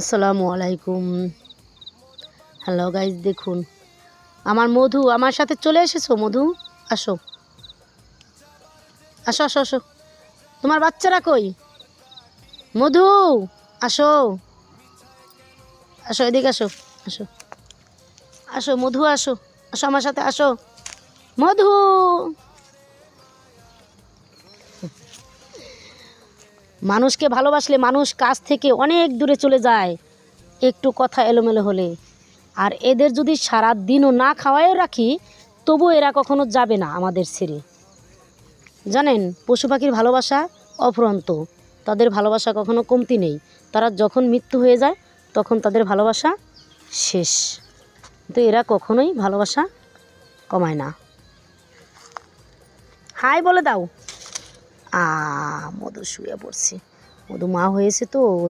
আসসালামু আলাইকুম। Hello guys, দেখুন আমার মধু আমার সাথে চলে এসেছো। মধু, আসো আসো আসো আসো। তোমার বাচ্চারা কই? মধু, আসো আসো, এদিকে আসো। আসো আসো মধু, আসো আসো আমার সাথে আসো। মধু, মানুষকে ভালোবাসলে মানুষ কাছ থেকে অনেক দূরে চলে যায় একটু কথা এলোমেলো হলে। আর এদের যদি সারা দিনও না খাওয়ায়ও রাখি, তবু এরা কখনো যাবে না আমাদের ছেড়ে। জানেন, পশু পাখির ভালোবাসা অফুরন্ত, তাদের ভালোবাসা কখনো কমতি নেই। তারা যখন মৃত্যু হয়ে যায় তখন তাদের ভালোবাসা শেষ, কিন্তু এরা কখনোই ভালোবাসা কমায় না। হাই বলে দাও। মধু শুয়ে পড়ছে। মধু মা হয়েছে তো।